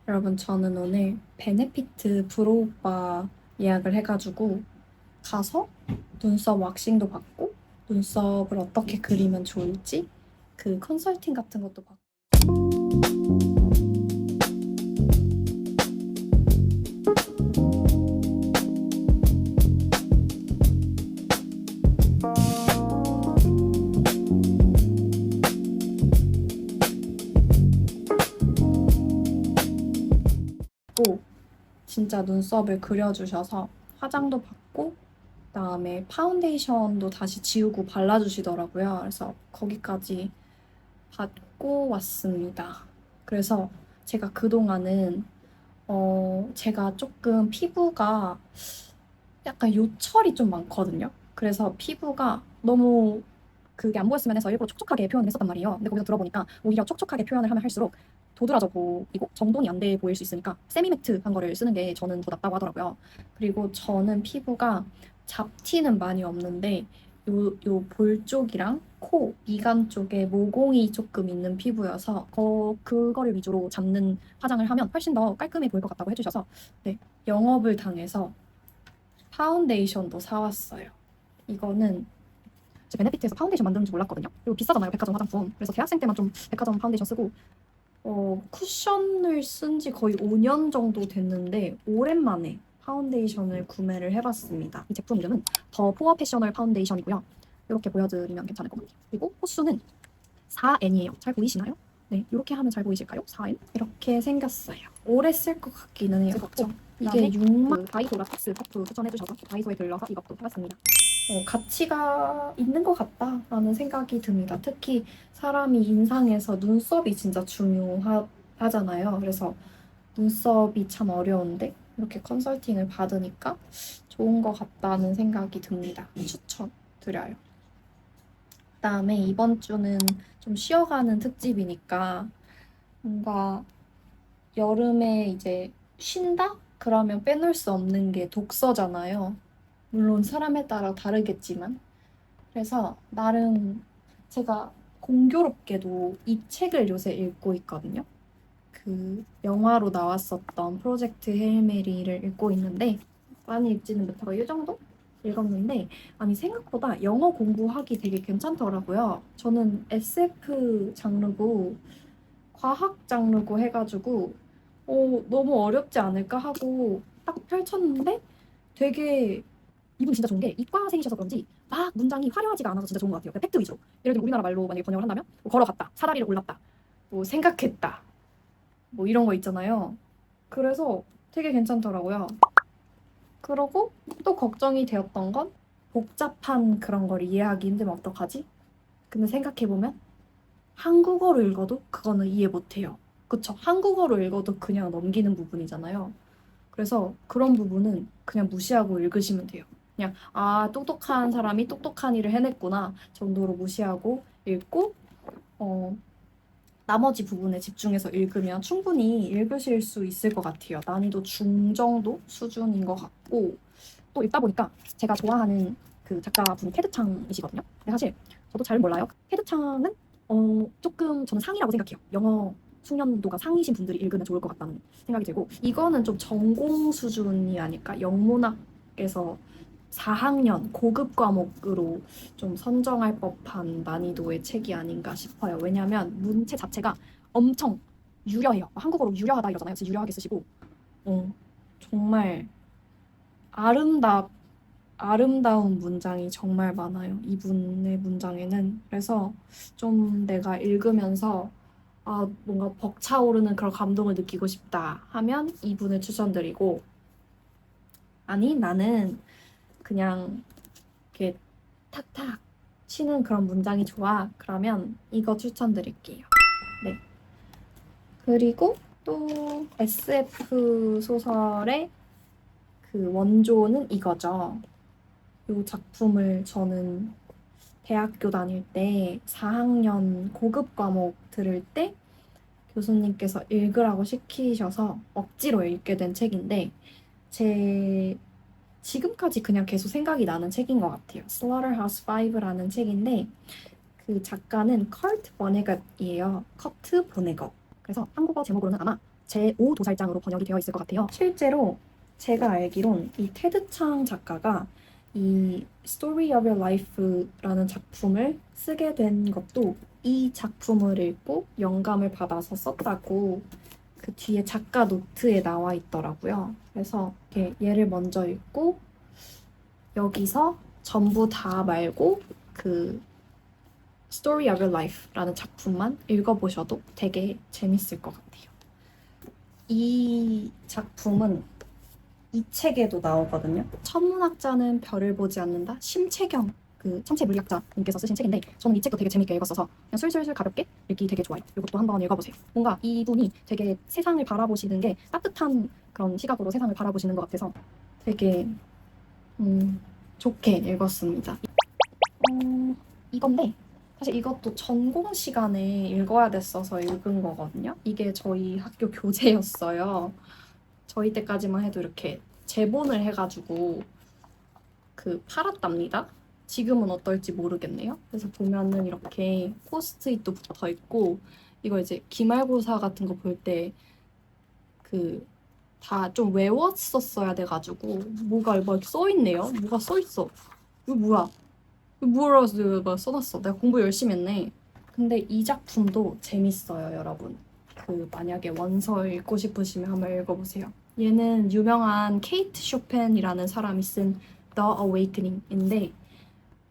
여러분, 저는 오늘 베네피트 브로우바 예약을 해가지고 가서 눈썹 왁싱도 받고 눈썹을 어떻게 그리면 좋을지 그 컨설팅 같은 것도 받고. 진짜 눈썹을 그려주셔서 화장도 받고 그다음에 파운데이션도 다시 지우고 발라주시더라고요. 그래서 거기까지 받고 왔습니다. 그래서 제가 그동안은 제가 조금 피부가 약간 요철이 좀 많거든요. 그래서 피부가 너무 그게 안 보였으면 해서 일부러 촉촉하게 표현을 했었단 말이에요. 근데 거기서 들어보니까 오히려 촉촉하게 표현을 하면 할수록 도드라져 보이고 정돈이 안 돼 보일 수 있으니까 세미매트한 거를 쓰는 게 저는 더 낫다고 하더라고요. 그리고 저는 피부가 잡티는 많이 없는데 요 볼 쪽이랑 코, 미간 쪽에 모공이 조금 있는 피부여서 그거를 위주로 잡는 화장을 하면 훨씬 더 깔끔해 보일 것 같다고 해주셔서 네, 영업을 당해서 파운데이션도 사왔어요. 이거는 제 베네피트에서 파운데이션 만드는지 몰랐거든요. 그리고 비싸잖아요, 백화점 화장품. 그래서 대학생 때만 좀 백화점 파운데이션 쓰고 쿠션을 쓴 지 거의 5년 정도 됐는데 오랜만에 파운데이션을 구매를 해봤습니다. 이 제품 이름은 더 포어 패셔널 파운데이션이고요. 이렇게 보여드리면 괜찮을 것 같아요. 그리고 호수는 4N이에요. 잘 보이시나요? 네, 이렇게 하면 잘 보이실까요? 4N? 이렇게 생겼어요. 오래 쓸 것 같기는 해요. 그렇죠. 이게 6만 다이소 라텍스 컵도 추천해주셔서 다이소에 들러서 이것도 사봤습니다. 가치가 있는 것 같다라는 생각이 듭니다. 특히 사람이 인상에서 눈썹이 진짜 중요하잖아요. 그래서 눈썹이 참 어려운데 이렇게 컨설팅을 받으니까 좋은 것 같다는 생각이 듭니다. 추천드려요. 그다음에 이번 주는 좀 쉬어가는 특집이니까 뭔가 여름에 이제 쉰다? 그러면 빼놓을 수 없는 게 독서잖아요. 물론 사람에 따라 다르겠지만. 그래서 나름 제가 공교롭게도 이 책을 요새 읽고 있거든요. 그 영화로 나왔었던 프로젝트 헤일 메리를 읽고 있는데 많이 읽지는 못하고 이 정도 읽었는데 아니 생각보다 영어 공부하기 되게 괜찮더라고요. 저는 SF 장르고 과학 장르고 해가지고 너무 어렵지 않을까 하고 딱 펼쳤는데 되게 이분 진짜 좋은 게 이과생이셔서 그런지 막 문장이 화려하지가 않아서 진짜 좋은 것 같아요. 그냥 팩트 위주로. 예를 들면 우리나라 말로 만약에 번역을 한다면 뭐 걸어갔다, 사다리를 올랐다, 뭐 생각했다, 뭐 이런 거 있잖아요. 그래서 되게 괜찮더라고요. 그러고 또 걱정이 되었던 건 복잡한 그런 걸 이해하기 힘들면 어떡하지? 근데 생각해보면 한국어로 읽어도 그거는 이해 못해요. 그쵸? 한국어로 읽어도 그냥 넘기는 부분이잖아요. 그래서 그런 부분은 그냥 무시하고 읽으시면 돼요. 그냥 아 똑똑한 사람이 똑똑한 일을 해냈구나 정도로 무시하고 읽고 어, 나머지 부분에 집중해서 읽으면 충분히 읽으실 수 있을 것 같아요. 난이도 중정도 수준인 것 같고 또 읽다 보니까 제가 좋아하는 그 작가분이 테드창이시거든요. 근데 사실 저도 잘 몰라요. 테드창은 조금 저는 상이라고 생각해요. 영어 숙련도가 상이신 분들이 읽으면 좋을 것 같다는 생각이 들고 이거는 좀 전공 수준이 아닐까? 영문학에서 4학년 고급 과목으로 좀 선정할 법한 난이도의 책이 아닌가 싶어요. 왜냐하면 문체 자체가 엄청 유려해요. 한국어로 유려하다 이러잖아요. 그래서 유려하게 쓰시고 정말 아름다운 문장이 정말 많아요. 이분의 문장에는. 그래서 좀 내가 읽으면서 뭔가 벅차오르는 그런 감동을 느끼고 싶다 하면 이분을 추천드리고 아니 나는 그냥 이렇게 탁탁 치는 그런 문장이 좋아. 그러면 이거 추천드릴게요. 네. 그리고 또 SF 소설의 그 원조는 이거죠. 이 작품을 저는 대학교 다닐 때 4학년 고급 과목 들을 때 교수님께서 읽으라고 시키셔서 억지로 읽게 된 책인데 제 지금까지 그냥 계속 생각이 나는 책인 것 같아요. Slaughterhouse 5라는 책인데 그 작가는 커트 버네것이에요. 커트 버네것. 그래서 한국어 제목으로는 아마 제5 도살장으로 번역이 되어 있을 것 같아요. 실제로 제가 알기론 이 테드 창 작가가 이 Story of Your Life라는 작품을 쓰게 된 것도 이 작품을 읽고 영감을 받아서 썼다고 그 뒤에 작가 노트에 나와 있더라고요. 그래서 이렇게 얘를 먼저 읽고 여기서 전부 다 말고 그 Story of Your Life라는 작품만 읽어보셔도 되게 재밌을 것 같아요. 이 작품은 이 책에도 나오거든요. 천문학자는 별을 보지 않는다. 심채경 그 천체 물리학자님께서 쓰신 책인데 저는 이 책도 되게 재밌게 읽었어서 그냥 술술술 가볍게 읽기 되게 좋아요. 이것도 한번 읽어보세요. 뭔가 이분이 되게 세상을 바라보시는 게 따뜻한 그런 시각으로 세상을 바라보시는 것 같아서 되게 좋게 읽었습니다. 이건데 사실 이것도 전공 시간에 읽어야 됐어서 읽은 거거든요. 이게 저희 학교 교재였어요. 저희 때까지만 해도 이렇게 제본을 해가지고 그 팔았답니다. 지금은 어떨지 모르겠네요. 그래서 보면은 이렇게 포스트잇도 붙어 있고 이거 이제 기말고사 같은 거 볼 때 그 다 좀 외웠었어야 돼가지고 뭐가 막 써 있네요. 뭐가 써 있어. 이거 뭐야? 이거 뭐라고 막 써놨어. 내가 공부 열심히 했네. 근데 이 작품도 재밌어요, 여러분. 그 만약에 원서 읽고 싶으시면 한번 읽어보세요. 얘는 유명한 케이트 쇼펜이라는 사람이 쓴 The Awakening인데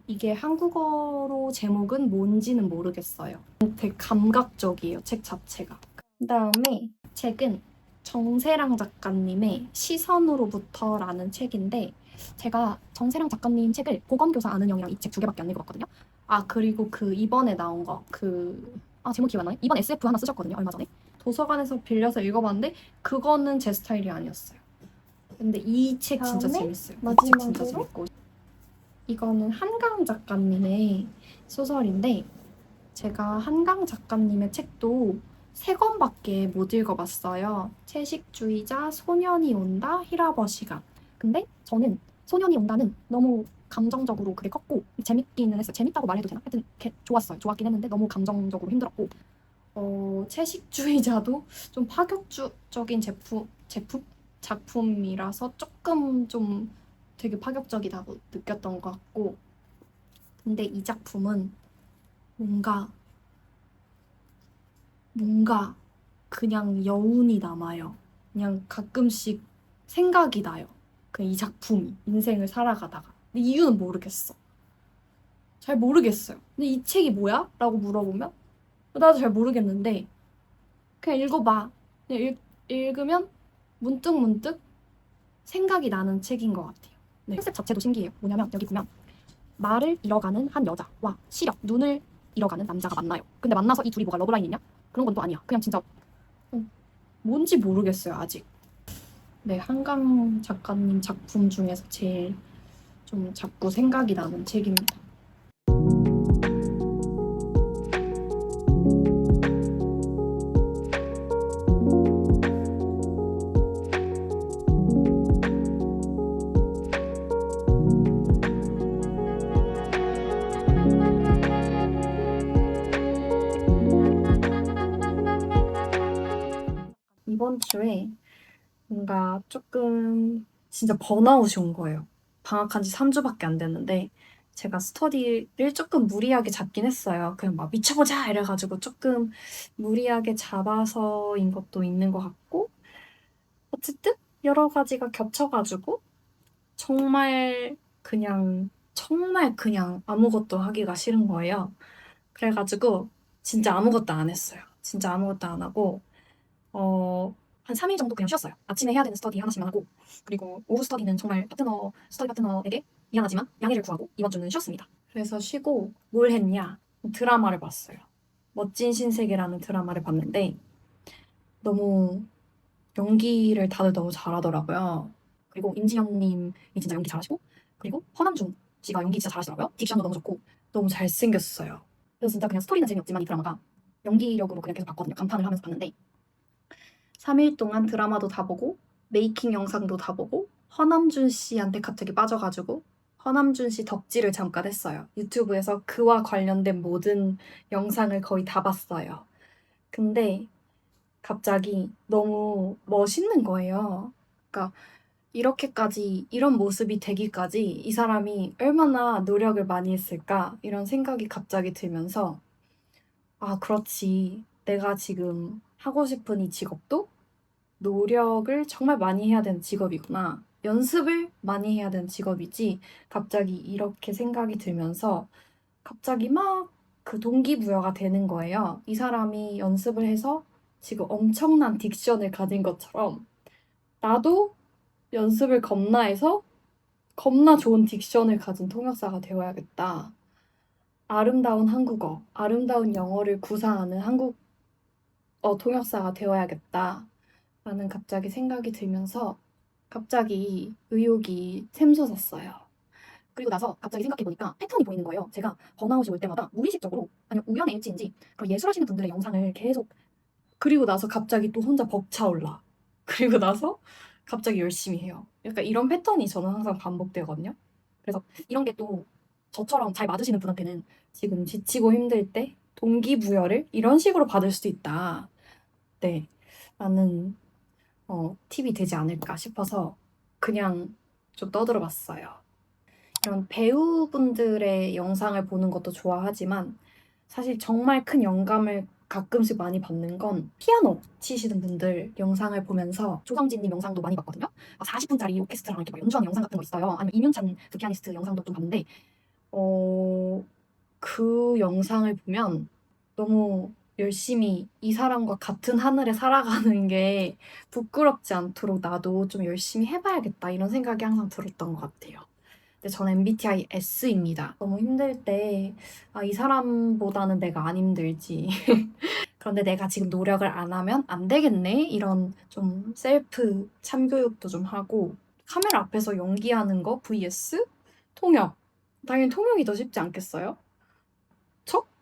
이게 한국어로 제목은 뭔지는 모르겠어요. 되게 감각적이에요, 책 자체가. 그다음에 책은 정세랑 작가님의 시선으로부터라는 책인데 제가 정세랑 작가님 책을 보건교사 아는 영이랑 이 책 두 개밖에 안 읽어봤거든요. 아 그리고 그 이번에 나온 거 제목 기억 안 나네? 이번 SF 하나 쓰셨거든요, 얼마 전에. 도서관에서 빌려서 읽어봤는데 그거는 제 스타일이 아니었어요. 근데 이 책 진짜 재밌어요. 이 책 진짜 재밌고 이거는 한강 작가님의 소설인데 제가 한강 작가님의 책도 3권밖에 못 읽어봤어요. 채식주의자, 소년이 온다, 히라버 시간. 근데 저는 소년이 온다는 너무 감정적으로 그게 컸고 재밌기는 했어요. 재밌다고 말해도 되나? 하여튼 좋았어요. 좋았긴 했는데 너무 감정적으로 힘들었고 채식주의자도 좀 파격적인 작품이라서 조금 좀 되게 파격적이다고 느꼈던 것 같고 근데 이 작품은 뭔가 그냥 여운이 남아요. 그냥 가끔씩 생각이 나요. 그 이 작품이 인생을 살아가다가. 근데 이유는 모르겠어. 잘 모르겠어요. 근데 이 책이 뭐야? 라고 물어보면 나도 잘 모르겠는데 그냥 읽어봐. 그냥 읽으면 문득문득 생각이 나는 책인 것 같아요. 네. 컨셉 자체도 신기해요. 뭐냐면 여기 보면 말을 잃어가는 한 여자와 시력, 눈을 잃어가는 남자가 만나요. 근데 만나서 이 둘이 뭐가 러브라인 있냐? 그런 건 또 아니야. 그냥 진짜 뭔지 모르겠어요, 아직. 네, 한강 작가님 작품 중에서 제일 좀 자꾸 생각이 나는 책입니다. 이번 주에 뭔가 조금 진짜 번아웃이 온 거예요. 방학한 지 3주밖에 안 됐는데 제가 스터디를 조금 무리하게 잡긴 했어요. 그냥 막 미쳐보자 이래가지고 조금 무리하게 잡아서인 것도 있는 것 같고 어쨌든 여러 가지가 겹쳐가지고 정말 그냥 아무것도 하기가 싫은 거예요. 그래가지고 진짜 아무것도 안 했어요. 진짜 아무것도 안 하고 한 3일 정도 그냥 쉬었어요. 아침에 해야 되는 스터디 하나씩만 하고 그리고 오후 스터디는 정말 스터디 파트너에게 미안하지만 양해를 구하고 이번 주는 쉬었습니다. 그래서 쉬고 뭘 했냐? 드라마를 봤어요. 멋진 신세계라는 드라마를 봤는데 너무 연기를 다들 너무 잘하더라고요. 그리고 임지영님이 진짜 연기 잘하시고 그리고 허남준 씨가 연기 진짜 잘하시더라고요. 딕션도 너무 좋고 너무 잘생겼어요. 그래서 진짜 그냥 스토리는 재미없지만 이 드라마가 연기력으로 그냥 계속 봤거든요. 감탄을 하면서 봤는데 3일 동안 드라마도 다 보고 메이킹 영상도 다 보고 허남준 씨한테 갑자기 빠져가지고 허남준 씨 덕질을 잠깐 했어요. 유튜브에서 그와 관련된 모든 영상을 거의 다 봤어요. 근데 갑자기 너무 멋있는 거예요. 그러니까 이렇게까지 이런 모습이 되기까지 이 사람이 얼마나 노력을 많이 했을까 이런 생각이 갑자기 들면서 아, 그렇지. 내가 지금 하고 싶은 이 직업도 노력을 정말 많이 해야 되는 직업이구나. 연습을 많이 해야 되는 직업이지. 갑자기 이렇게 생각이 들면서 갑자기 막 그 동기부여가 되는 거예요. 이 사람이 연습을 해서 지금 엄청난 딕션을 가진 것처럼 나도 연습을 겁나 해서 겁나 좋은 딕션을 가진 통역사가 되어야겠다. 아름다운 한국어, 아름다운 영어를 구사하는 한국어 통역사가 되어야겠다. 라는 갑자기 생각이 들면서 갑자기 의욕이 샘솟았어요. 그리고 나서 갑자기 생각해보니까 패턴이 보이는 거예요. 제가 번아웃이 올 때마다 무의식적으로, 아니면 우연의 일치인지 그런 예술하시는 분들의 영상을 계속 그리고 나서 갑자기 또 혼자 벅차올라. 그리고 나서 갑자기 열심히 해요. 약간 이런 패턴이 저는 항상 반복되거든요. 그래서 이런 게 또 저처럼 잘 맞으시는 분한테는 지금 지치고 힘들 때 동기부여를 이런 식으로 받을 수도 있다. 네. 라는 팁이 되지 않을까 싶어서 그냥 좀 떠들어 봤어요. 이런 배우분들의 영상을 보는 것도 좋아하지만 사실 정말 큰 영감을 가끔씩 많이 받는 건 피아노 치시는 분들 영상을 보면서 조성진님 영상도 많이 봤거든요. 40분짜리 오케스트라랑 이렇게 막 연주하는 영상 같은 거 있어요. 아니면 이윤찬 그 피아니스트 영상도 좀 봤는데 그 영상을 보면 너무 열심히 이 사람과 같은 하늘에 살아가는 게 부끄럽지 않도록 나도 좀 열심히 해봐야겠다 이런 생각이 항상 들었던 것 같아요. 근데 전 MBTI S입니다. 너무 힘들 때, 이 사람보다는 내가 안 힘들지. 그런데 내가 지금 노력을 안 하면 안 되겠네? 이런 좀 셀프 참교육도 좀 하고, 카메라 앞에서 연기하는 거 vs 통역. 당연히 통역이 더 쉽지 않겠어요?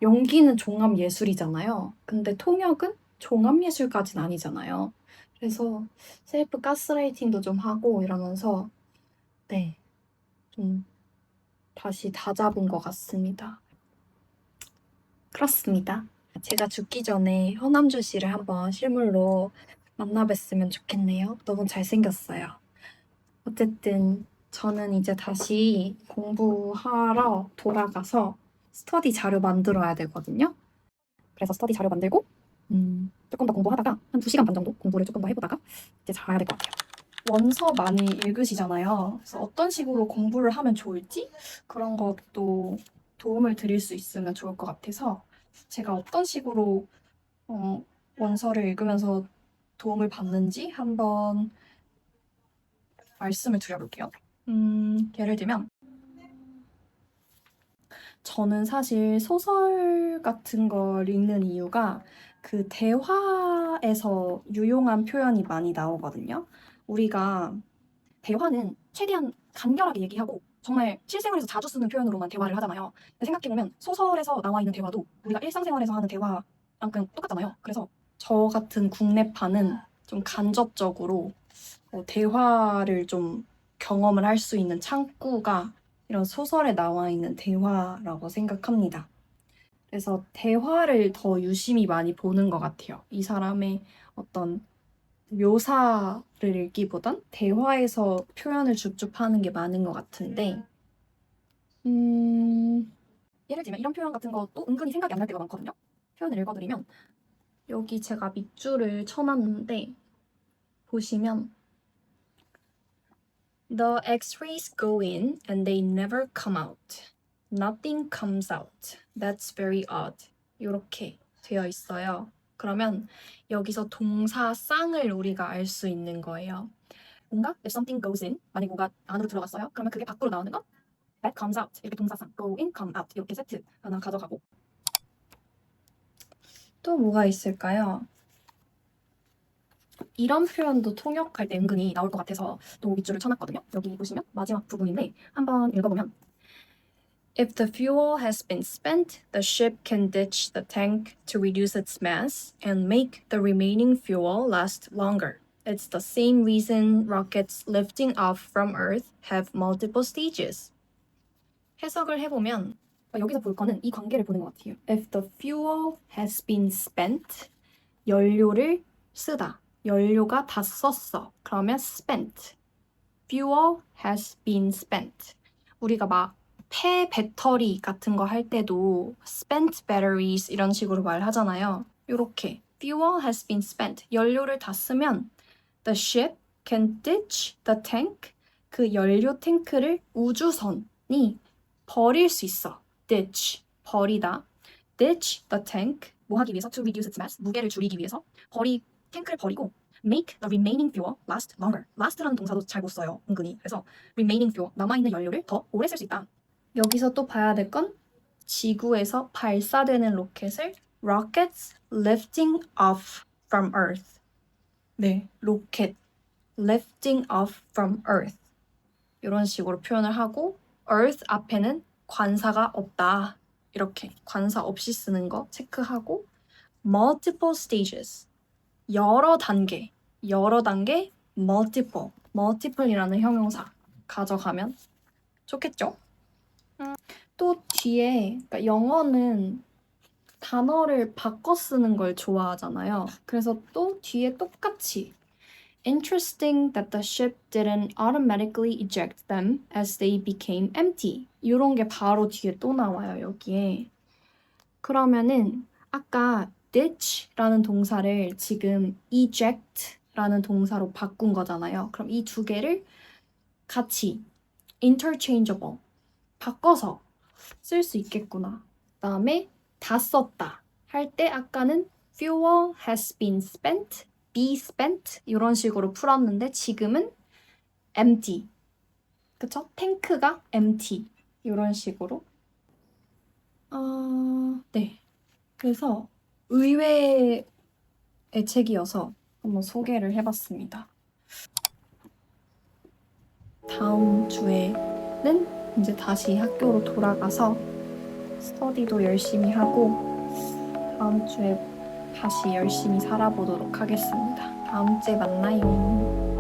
연기는 종합 예술이잖아요. 근데 통역은 종합 예술까지는 아니잖아요. 그래서 셀프 가스라이팅도 좀 하고 이러면서, 네, 좀 다시 다잡은 것 같습니다. 그렇습니다. 제가 죽기 전에 허남주 씨를 한번 실물로 만나뵀으면 좋겠네요. 너무 잘생겼어요. 어쨌든 저는 이제 다시 공부하러 돌아가서 스터디 자료 만들어야 되거든요. 그래서 스터디 자료 만들고 조금 더 공부하다가 한 2시간 반 정도 공부를 조금 더 해보다가 이제 자야 될 것 같아요. 원서 많이 읽으시잖아요. 그래서 어떤 식으로 공부를 하면 좋을지 그런 것도 도움을 드릴 수 있으면 좋을 것 같아서 제가 어떤 식으로 원서를 읽으면서 도움을 받는지 한번 말씀을 드려볼게요. 예를 들면 저는 사실 소설 같은 걸 읽는 이유가 그 대화에서 유용한 표현이 많이 나오거든요. 우리가 대화는 최대한 간결하게 얘기하고 정말 실생활에서 자주 쓰는 표현으로만 대화를 하잖아요. 근데 생각해보면 소설에서 나와 있는 대화도 우리가 일상생활에서 하는 대화랑 그냥 똑같잖아요. 그래서 저 같은 국내파는 좀 간접적으로 대화를 좀 경험을 할 수 있는 창구가 이런 소설에 나와 있는 대화라고 생각합니다. 그래서 대화를 더 유심히 많이 보는 것 같아요. 이 사람의 어떤 묘사를 읽기보단 대화에서 표현을 줍줍하는 게 많은 것 같은데, 예를 들면 이런 표현 같은 것도 은근히 생각이 안 날 때가 많거든요. 표현을 읽어드리면 여기 제가 밑줄을 쳐놨는데 보시면 The X-rays go in and they never come out. Nothing comes out. That's very odd. 이렇게 되어 있어요. 그러면 여기서 동사 쌍을 우리가 알 수 있는 거예요. 뭔가 if something goes in, 만약 뭐가 안으로 들어갔어요. 그러면 그게 밖으로 나오는 건 that comes out. 이렇게 동사상 go in, come out 이렇게 세트 하나 가져가고 또 뭐가 있을까요? 이런 표현도 통역할 때 은근히 나올 것 같아서 또 밑줄을 쳐놨거든요. 여기 보시면 마지막 부분인데 한번 읽어보면 If the fuel has been spent, the ship can ditch the tank to reduce its mass and make the remaining fuel last longer. It's the same reason rockets lifting off from Earth have multiple stages. 해석을 해보면 여기서 볼 거는 이 관계를 보는 것 같아요. If the fuel has been spent, 연료를 쓰다. 연료가 다 썼어. 그러면 spent. Fuel has been spent. 우리가 막 폐 배터리 같은 거 할 때도 spent batteries 이런 식으로 말하잖아요. 이렇게 fuel has been spent. 연료를 다 쓰면 the ship can ditch the tank. 그 연료 탱크를 우주선이 버릴 수 있어. ditch, 버리다. ditch the tank. 뭐 하기 위해서? to reduce its mass. 무게를 줄이기 위해서. 탱크를 버리고 make the remaining fuel last longer. last라는 동사도 잘 못 써요, 은근히. 그래서 remaining fuel, 남아있는 연료를 더 오래 쓸 수 있다. 여기서 또 봐야 될 건 지구에서 발사되는 로켓을 rockets lifting off from Earth. 네, 로켓 lifting off from Earth. 이런 식으로 표현을 하고 Earth 앞에는 관사가 없다. 이렇게 관사 없이 쓰는 거 체크하고 multiple stages. 여러 단계, multiple이라는 형용사 가져가면 좋겠죠? 또 뒤에, 그러니까 영어는 단어를 바꿔 쓰는 걸 좋아하잖아요. 그래서 또 뒤에 똑같이 Interesting that the ship didn't automatically eject them as they became empty. 이런 게 바로 뒤에 또 나와요, 여기에. 그러면은 아까 ditch라는 동사를 지금 eject라는 동사로 바꾼 거잖아요. 그럼 이 두 개를 같이 interchangeable 바꿔서 쓸 수 있겠구나. 그다음에 다 썼다 할 때 아까는 fuel has been spent, be spent 이런 식으로 풀었는데 지금은 empty. 그쵸? 탱크가 empty 이런 식으로. 네. 그래서 의외의 책이어서 한번 소개를 해봤습니다. 다음 주에는 이제 다시 학교로 돌아가서 스터디도 열심히 하고 다음 주에 다시 열심히 살아보도록 하겠습니다. 다음 주에 만나요.